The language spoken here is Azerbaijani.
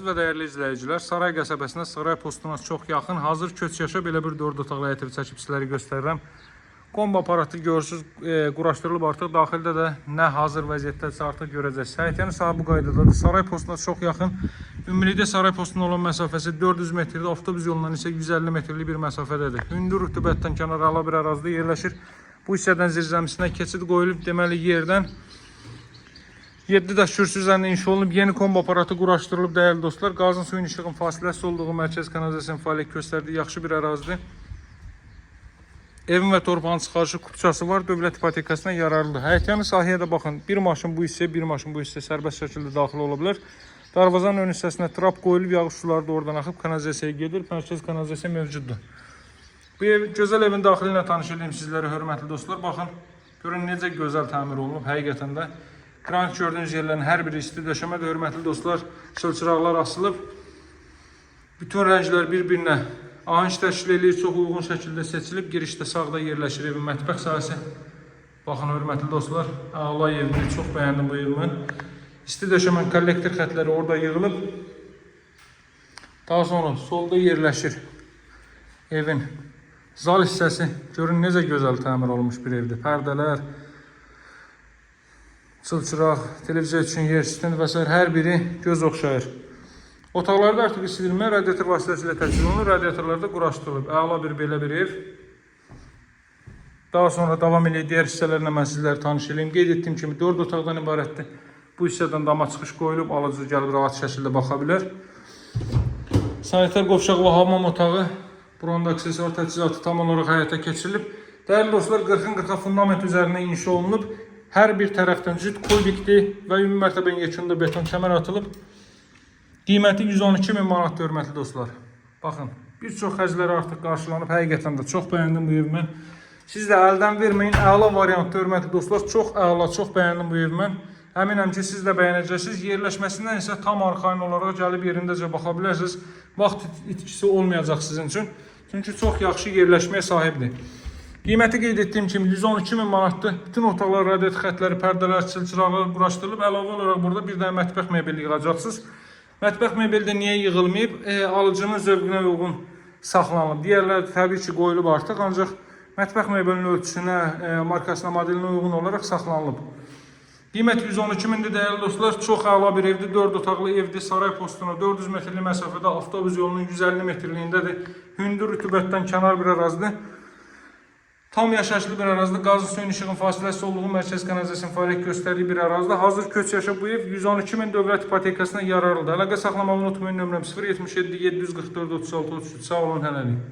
Və dəyərli izləyicilər, Saray qəsəbəsinə, Saray postuna çox yaxın, hazır köç yaşa belə bir 4 otaqlı həyət evi çəkib sizlərə göstərirəm. Kombo aparatı görürsünüz, quraşdırılıb artıq, daxildə də nə hazır vəziyyətdəsə artıq görəcəksiniz. Həyətyanı sahibi qaydadadır. Saray postuna çox yaxın, ümumilikdə Saray postuna olan məsafəsi 400 metrdir, avtobus yolundan isə 150 metrlik bir məsafədədir. Hündür rütubətdən kənara ala bir ərazidə yerləşir. Bu hissədən zirzəmisinə keçid qoyulub, deməli yerdən 7 daş kürsü üzərində inşa olunub, yeni kombo aparatı quraşdırılıb dəyərli dostlar. Qazın suyun işığın fasiləsiz olduğu mərkəz kanalizasiyanın fəaliyyət göstərdiyi yaxşı bir ərazidir. Evin və torpağın çıxarışı kupçası var, dövlət ipotekasına yararlıdır. Həyətyanı sahəyə də baxın, bir maşın bu hissəyə, bir maşın bu hissəyə sərbəst şəkildə daxil ola bilər. Darvazanın ön hissəsinə trap qoyulub, yağış suları da oradan axıb kanalizasiyaya gedir, mərkəz kanalizasiya mövcuddur. Bu gözəl evin daxili ilə tanış edeyim sizlərə, hörmətli dostlar. Baxın, görün necə gözəl təmir olunub, həqiqətən də. Granit gördüğünüz yerlerin her biri isti döşəmədir, hörmətli dostlar. Çılçıraqlar asılıb. Bütün rənglər bir-birinə ahəng təşkil edir, çox uyğun şəkildə seçilib. Girişdə sağda yerləşir evin mətbəx sahəsi. Baxın, hörmətli dostlar, əla evdir, çox bəyəndim bu evimi. İsti döşəmənin kollektor xətləri orada yığılıb. Daha sonra solda yerləşir evin zal hissəsi. Görün necə gözəl təmir olmuş bir evdir. Pərdələr, çılçıraq, televiziya üçün yer, stend və s. hər biri göz oxşayır. Otaqlarda artıq isidilmə radiator vasitəsilə təchizat olunur, radiatorlarda quraşdırılıb. Əla bir belə bir ev. Daha sonra davam edək, digər hissələrlə mən sizləri tanış edeyim. Qeyd etdiyim kimi 4 otaqdan ibarətdir. Bu hissədən dama çıxış qoyulub, alıcı gəlib rahat şəkildə baxa bilər. Sanitar qovşaq və hamam otağı, buranın da aksesuar təchizatı tam olaraq həyata keçirilib. Dəyərli dostlar, 40-40 fundament üzərində inşa olunub. Hər bir tərəfdən cüt kubikdir və ümumi mərtəbənin yekununda beton kəmər atılıb. Qiyməti 112.000 manatdır, hörmətli dostlar. Baxın, bir çox xərcləri artıq qarşılanıb, həqiqətən də çox bəyəndim bu evi mən. Siz də əldən verməyin, əla variantdır, hörmətli dostlar. Çox əla, çox bəyəndim bu evi mən. Əminəm ki, siz də bəyənəcəksiniz. Yerləşməsindən isə tam arxayın olaraq gəlib yerindəcə baxa bilərsiniz. Vaxt itkisi olmayacaq sizin üçün. Çünki çox yaxşı yerləşməyə sahibdir. Qiyməti qeyd etdiyim kimi 112.000 manatdır. Bütün otaqlar, radiator xətləri, pərdələr, çılçıraqlar quraşdırılıb. Əlavə olaraq burada bir dənə mətbəx mebeli yığacaqsınız. Mətbəx mebeli də niyə yığılmayıb? Alıcının zövqünə uyğun saxlanılıb. Digərləri təbii ki, qoyulub artıq, ancaq mətbəx mebelinin ölçüsünə, markasına, modelinə uyğun olaraq saxlanılıb. Qiymət 112.000-dir, dəyərli dostlar. Çox əla bir evdir, 4 otaqlı evdir. Saray postuna 400 metrlik məsafədə, avtobus yolunun 150 metrliyindədir. Hündür rütubətdən kənar bir ərazidir. Tam yaşayışlı bir ərazidə, qazın suyun işığın fasiləsiz olduğu mərkəz kanalizasiyanın fəaliyyət göstərdiyi bir ərazidə. Hazır köç yaşa bu ev 112.000 dövlət ipotekasına yararlıdır. Əlaqə saxlamağı unutmayın, nömrəm 077 744 36 33. Sağ olun, hələlik.